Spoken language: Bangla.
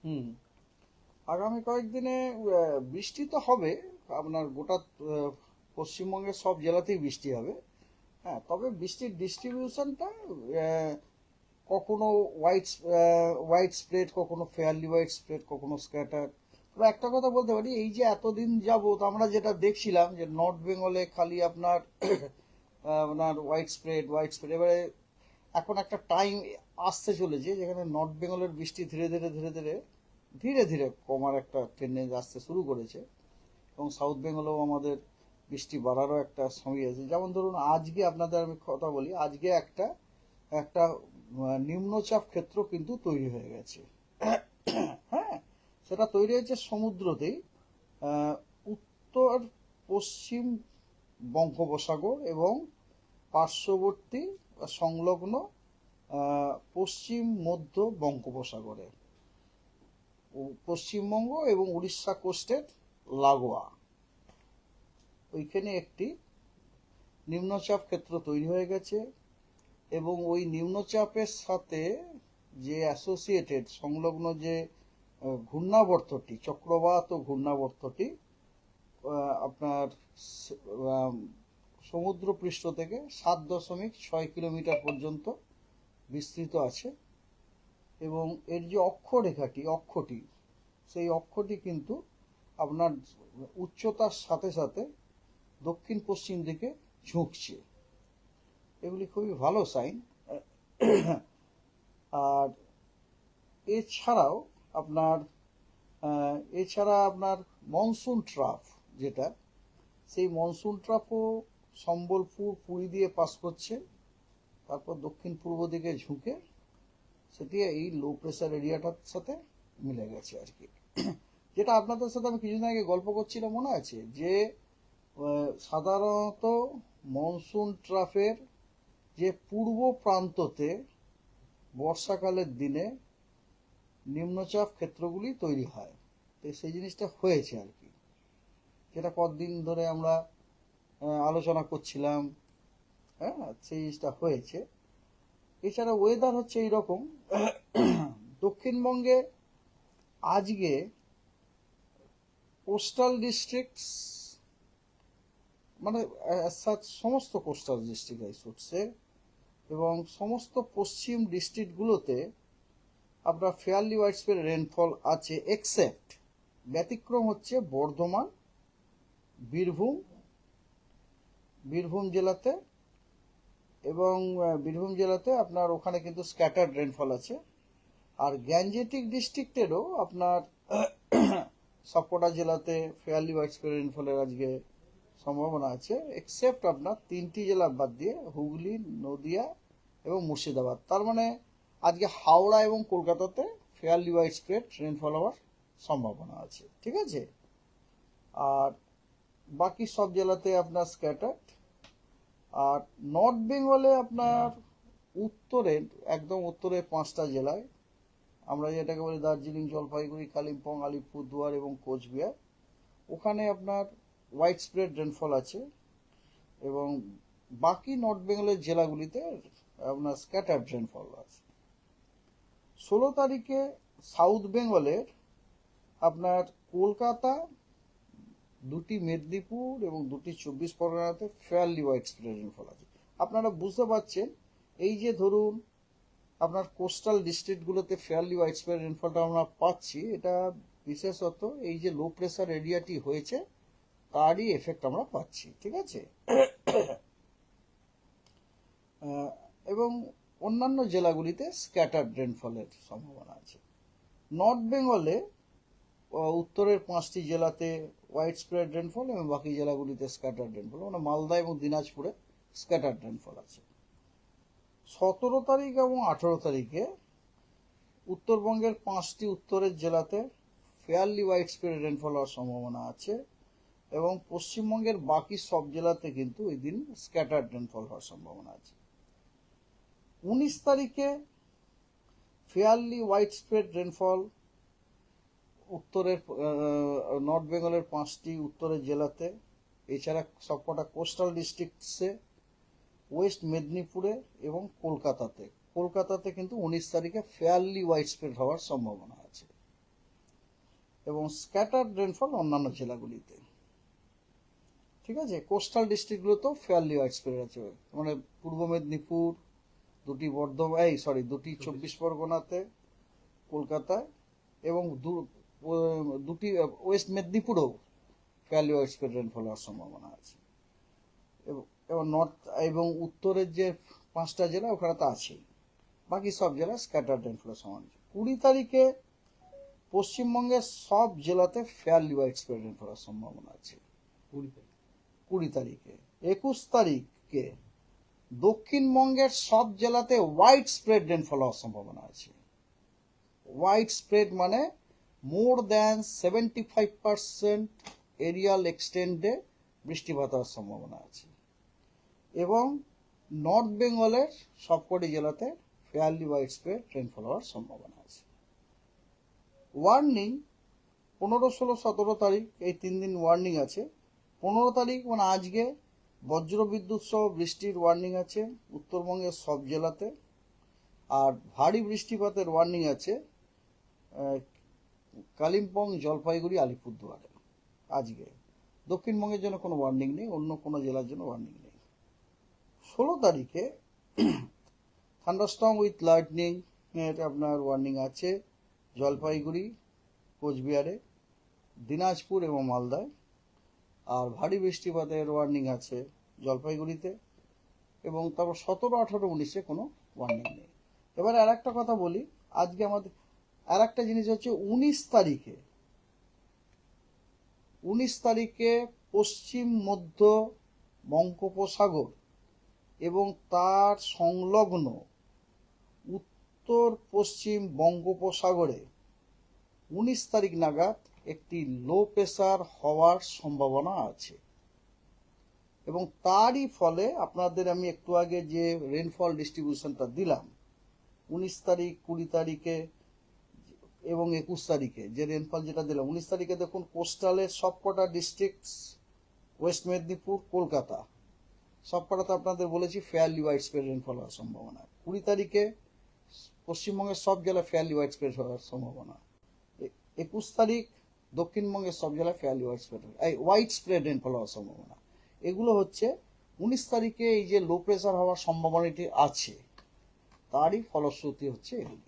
হুম। আগামী কয়েকদিনে বৃষ্টি তো হবে। আপনার গোটা পশ্চিমবঙ্গের সব জেলাতেই বৃষ্টি হবে। হ্যাঁ, তবে বৃষ্টির ডিস্ট্রিবিউশনটা কখনো হোয়াইট হোয়াইট স্প্রেড, কখনো ফেয়ারলি হোয়াইট স্প্রেড, কখনো স্ক্যাটার। তবে একটা কথা বলতে পারি, এই যে এতদিন যাবত আমরা যেটা দেখছিলাম যে নর্থ বেঙ্গলে খালি আপনার আপনার হোয়াইট স্প্রেড, এবারে এখন একটা টাইম আসতে চলেছে যেখানে নর্থ বেঙ্গলের বৃষ্টি ধীরে ধীরে ধীরে ধীরে ধীরে ধীরে কমার একটা টেন্ডেন্স আসতে শুরু করেছে। এবং সাউথ বেঙ্গলেও আমাদের বৃষ্টি বাড়ারও একটা সময় আছে। যেমন ধরুন, আজকে আপনাদের আমি কথা বলি, আজকে একটা একটা নিম্নচাপ ক্ষেত্র কিন্তু তৈরি হয়ে গেছে। হ্যাঁ, সেটা তৈরি হয়েছে সমুদ্রতেই, উত্তর পশ্চিম বঙ্গোপসাগর এবং পার্শ্ববর্তী বা সংলগ্ন পশ্চিম মধ্য বঙ্গোপসাগরে, পশ্চিমবঙ্গ এবং উড়িষ্যা কোস্টের লাগোয়া ওইখানে একটি নিম্নচাপ ক্ষেত্র তৈরি হয়ে গেছে। এবং ওই নিম্নচাপের সাথে যে অ্যাসোসিয়েটেড সংলগ্ন যে ঘূর্ণাবর্তটি, চক্রবাত ও ঘূর্ণাবর্তটি আপনার সমুদ্র পৃষ্ঠ থেকে 7.6 কিলোমিটার পর্যন্ত বিস্তৃত আছে। এবং এর যে অক্ষটি সেই অক্ষটি কিন্তু আপনার উচ্চতার সাথে সাথে দক্ষিণ পশ্চিম দিকে ঝুঁকছে। এগুলি খুবই ভালো সাইন। আর এছাড়াও আপনার আপনার মনসুন ট্রাফ, যেটা সেই মনসুন ট্রাফও সম্বলপুর পুরী দিয়ে পাস করছে, তারপর দক্ষিণ পূর্ব দিকে ঝুঁকে সেটি এই লো প্রেসার এরিয়াটার সাথে মিলে গেছে আর কি। যেটা আপনাদের সাথে আমি কিছুদিন আগে গল্প করছিলাম, মনে আছে যে সাধারণত মনসুন ট্রাফের যে পূর্ব প্রান্ততে বর্ষাকালের দিনে নিম্নচাপ ক্ষেত্রগুলি তৈরি হয়। তো সেই জিনিসটা হয়েছে আর কি, যেটা কতদিন ধরে আমরা আলোচনা করছিলাম। হ্যাঁ, সেই জিনিসটা হয়েছে। এছাড়া ওয়েদার হচ্ছে এইরকম। দক্ষিণবঙ্গে আজকে কোস্টাল ডিস্ট্রিক্টস, মানে সমস্ত coastal district I should say, এবং সমস্ত পশ্চিম ডিস্ট্রিক্টগুলোতে আপনার ফেয়ারলি ওয়াইড স্প্রেড রেনফল আছে, এক্সেপ্ট ব্যতিক্রম হচ্ছে বর্ধমান, বীরভূম বীরভূম জেলাতে। এবং বীরভূম জেলাতে আপনার ওখানে কিন্তু স্ক্যাটার্ড রেনফল আছে। আর গ্যাঞ্জেটিক ডিস্ট্রিক্টেরও আপনার সবকটা জেলাতে ফেয়ারলি ওয়াইড স্প্রেড রেনফলের আজকে সম্ভাবনা আছে, এক্সেপ্ট আপনার 3টি জেলা বাদ দিয়ে হুগলি, নদিয়া এবং মুর্শিদাবাদ। তার মানে আজকে হাওড়া এবং কলকাতাতে ফেয়ারলি ওয়াইড স্প্রেড রেনফল হওয়ার সম্ভাবনা আছে, ঠিক আছে। আর বাকি সব জেলাতে আপনার স্ক্যাটার্ড। আর নর্থ বেঙ্গলে আপনার উত্তরে, একদম উত্তরে 5টা জেলায়, আমরা যেটাকে বলি দার্জিলিং, জলপাইগুড়ি, কালিম্পং, আলিপুরদুয়ার এবং কোচবিহার, ওখানে আপনার হোয়াইট স্প্রেড রেনফল আছে। এবং বাকি নর্থ বেঙ্গলের জেলাগুলিতে আপনার স্ক্যাটার্ড রেনফল আছে। 16 তারিখে সাউথ বেঙ্গলের আপনার কলকাতা, 2টি মেদিনীপুর এবং 2টি 24 পরগনাতে ফেয়ারলি হোয়াইট স্প্রেড রেনফল আছে। আপনারা বুঝতে পারছেন, এই যে ধরুন আপনার কোস্টাল ডিস্ট্রিক্টগুলোতে ফেয়ারলি হোয়াইট স্প্রেড রেনফলটা আমরা পাচ্ছি, এটা বিশেষত এই যে লো প্রেসার এরিয়াটি হয়েছে তারই এফেক্ট আমরা পাচ্ছি, ঠিক আছে। এবং অন্যান্য জেলাগুলিতে স্ক্যাটার্ড রেনফলের সম্ভাবনা আছে। নর্থ বেঙ্গলে উত্তরের 5টি জেলাতে হোয়াইট স্প্রেড রেনফল এবং বাকি জেলাগুলিতে স্ক্যাটার্ড রেনফল, মানে মালদা এবং দিনাজপুরে স্ক্যাটার্ড রেনফল আছে। 17 তারিখ এবং 18 তারিখে উত্তরবঙ্গের 5টি উত্তরের জেলাতে ফেয়ারলি হোয়াইট স্প্রেড রেনফল হওয়ার সম্ভাবনা আছে। এবং পশ্চিমবঙ্গের বাকি সব জেলাতে কিন্তু ওই দিন স্ক্যাটার্ড রেনফল হওয়ার সম্ভাবনা আছে। 19 তারিখে ফেয়ারলি হোয়াইট স্প্রেড রেনফল উত্তরের নর্থ বেঙ্গলের 5টি উত্তরের জেলাতে, এছাড়া সবকটা কোস্টাল ডিস্ট্রিক্টসে, ওয়েস্ট মেদিনীপুরে এবং কলকাতাতে কিন্তু 19 তারিখে ফেয়ারলি হোয়াইট স্প্রেড হওয়ার সম্ভাবনা আছে। এবং স্ক্যাটার্ড রেনফল অন্যান্য জেলাগুলিতে। ঠিক আছে, কোস্টাল ডিস্ট্রিক্টগুলোতেও ফেয়ারলি ওয়াইড স্প্রেড আছে, মানে পূর্ব মেদিনীপুর, দুটি 24 পরগনাতে, কলকাতায়, এবং দুটি ওয়েস্ট মেদিনীপুরেও ফেয়ারলি ওয়াইড স্প্রেড রেনফল হওয়ার সম্ভাবনা আছে। এবং নর্থ এবং উত্তরের যে 5টা জেলা ওখানে তো আছেই, বাকি সব জেলা স্ক্যাটার্ড রেনফলের সমান। 20 তারিখে পশ্চিমবঙ্গের সব জেলাতে ফেয়ারলি ওয়াইড স্প্রেড রেনফল হওয়ার সম্ভাবনা আছে 20 তারিখে। 21 তারিখে দক্ষিণবঙ্গের সব জেলাতে ওয়াইড স্প্রেড রেনফল হওয়ার সম্ভাবনা আছে। ওয়াইড স্প্রেড মানে মোর দ্যান 75% এরিয়াল এক্সটেন্ডে বৃষ্টিপাত হওয়ার সম্ভাবনা আছে। এবং নর্থ বেঙ্গলের সবকটি জেলাতে ফেয়ারলি ওয়াইড স্প্রেড রেনফল হওয়ার সম্ভাবনা আছে। ওয়ার্নিং 15, 16, 17 তারিখ এই 3 দিন ওয়ার্নিং আছে। 15 তারিখ মানে আজকে বজ্রবিদ্যুৎ সহ বৃষ্টির ওয়ার্নিং আছে উত্তরবঙ্গের সব জেলাতে। আর ভারী বৃষ্টিপাতের ওয়ার্নিং আছে কালিম্পং, জলপাইগুড়ি, আলিপুরদুয়ারে আজকে। দক্ষিণবঙ্গের জন্য কোনো ওয়ার্নিং নেই, অন্য কোনো জেলার জন্য ওয়ার্নিং নেই। 16 তারিখে থান্ডারস্টর্ম উইথ লাইটনিং এর আপনার ওয়ার্নিং আছে জলপাইগুড়ি, কোচবিহারে, দিনাজপুর এবং মালদায়। আর ভারী বৃষ্টিপাতের ওয়ার্নিং আছে জলপাইগুড়িতে। এবং তারপর 17, 18, 19-এ কোনো ওয়ার্নিং নেই। এবারে আর একটা কথা বলি, আজকে আমাদের আর একটা জিনিস হচ্ছে 19 তারিখে পশ্চিম মধ্য বঙ্গোপসাগর এবং তার সংলগ্ন উত্তর পশ্চিম বঙ্গোপসাগরে 19 তারিখ নাগাদ একটি লো প্রেসার হওয়ার সম্ভাবনা আছে। এবং তারই ফলে আপনাদের আমি একটু আগে যে রেনফল ডিস্ট্রিবিউশনটা দিলাম 19 তারিখ, 20 তারিখে এবং 21 তারিখে যে রেনফল যেটা দিলাম, 19 তারিখে দেখুন কোস্টালের সবকটা ডিস্ট্রিক্ট, ওয়েস্ট মেদিনীপুর, কলকাতা, সবকটাতে আপনাদের বলেছি ফেয়ারলি ওয়াইড স্প্রেড রেনফল হওয়ার সম্ভাবনা। 20 তারিখে পশ্চিমবঙ্গের সব জেলায় ফেয়ারলি ওয়াইড স্প্রেড হওয়ার সম্ভাবনা। 21 তারিখ দক্ষিণবঙ্গের সব জেলায় ফেয়ারলি ওয়াইড স্প্রেড রেনফল হওয়ার সম্ভাবনা। এগুলো হচ্ছে 19 তারিখে এই যে লো প্রেসার হওয়ার সম্ভাবনাটি আছে তারই ফলশ্রুতি হচ্ছে এগুলি।